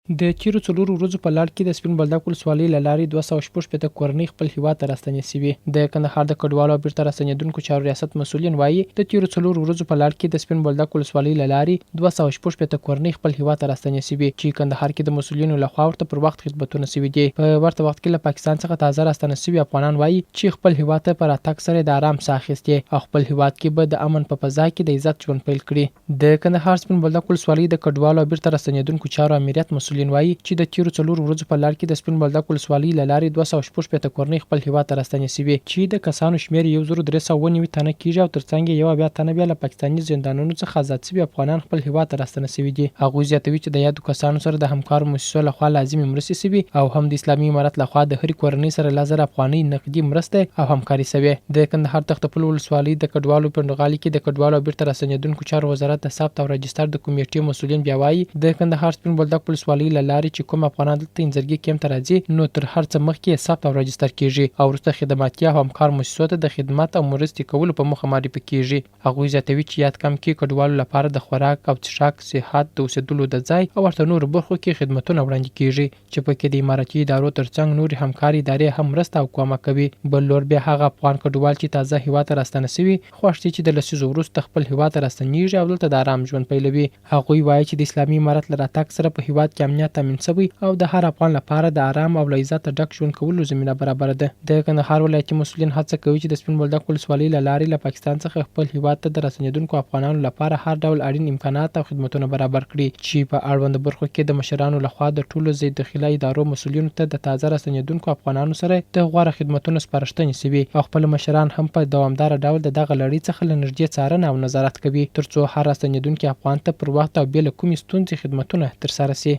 د تیرو څلورو ورځو په لړ کې د سپین بولدک ولسوالۍ له لارې 216 کورنۍ خپل هیواد ته راستنې شوې. د کندهار د کډوالو او بیرته راستنېدونکو چارو ریاست مسؤلین وایي د تیرو څلورو ورځو په لړ کې د سپین بولدک ولسوالۍ له لارې 216 کورنۍ خپل هیواد ته راستنې شوې چې کندهار کې د مسؤلینو لخوا ورته پر وخت خدمتونه شوي دي. په ورته وخت کې له پاکستان څخه تازه راستنه شوي افغانان وایي چې خپل هیواد ته په راتګ سره د آرام ساه اخیستې او خپل هیواد کې به د امن په فضا کې د عزت ژوند پیل کړي. د کندهار سپین بولدک ولسوالۍ د کډوالو او بیرته راستنېدونکو چارو امریت مسؤلین وایي چې د تیرو څلورو ورځو په لړ کې د سپین بولدک ولسوالۍ له لارې 216 کورنۍ خپل هیواد ته راستنې شوي چې د کسانو شمېر 1309 تنه کېږي او ترڅنګ یې 1 تنه بیا له پاکستاني زندانونو څخه آزاد شوي افغانان خپل هیواد ته راستنه شوي دي. هغوی زیاتوي چې د یادو کسانو سره د همکارو مؤسسو لخوا لازمي مرستې شوي او هم د اسلامي امارت لخوا د هرې کورنۍ سره 1000 افغانۍ نقدي مرسته او همکاري شوې. د کندهار تختپل ولسوالۍ د کډوالو پنډغالي کې د کډوالو او بیرته راستنېدونکو چارو وزارت د ثبت او راجستر د کمیټې مسؤلین بیا وایي د کندهار سپین بولدک ولسوالۍ له لارې چې کوم افغانان دلته انځرګي کیمپ ته راځي نو تر هر څه مخکې ثبت او راجستر کیږي او وروسته خدماتي او همکار مؤسسو ته د خدمت او مرستې کولو په موخه معرفي کیږي. هغوی زیاتوي چې یاد کمپ کې کډوالو لپاره د خوراک او څښاک، صحت، د اوسېدلو د ځای او ورته نورو برخو کې خدمتونه وړاندې کیږي چې پکې د اماراتي ادارو ترڅنګ نورې همکاري ادارې هم مرسته او کومک کوي. بل لور بیا هغه افغان کډوال چې تازه هیواد ته راستنه شوي خوښ دي چې د لسیزو وروسته خپل هیواد ته راستنېږي او دلته د آرام ژوند پیلوي. هغوی وایي چې د اسلامي امارت له راتګ سره په هیواد کې امنیت تامین شوی او د هر افغان لپاره د آرام او له عزت ډک ژوند کولو زمینه برابر ده. د کندهار ولایتي مسؤلین هڅه کوي چې د سپین بولدک ولسوالۍ له لارې له پاکستان څخه خپل هیواد ته د راستنېدونکو افغانانو لپاره هر ډول اړین امکانات او خدمتونه برابر کړي چې په اړوند برخو کې د مشرانو لخوا د ټولو ضد داخلي ادارو مسؤلینو ته د تازه راستنېدونکو افغانانو سره د غوره خدمتونو سپارښتنې شوي او خپل مشران هم په دوامدار ډول دغه لړۍ څخه له نږدې څارنه او نظارت کوي ترڅو هر راستنېدونکي افغان ته پر وخت او بې له کومې ستونزې خدمتونه ترسره شي.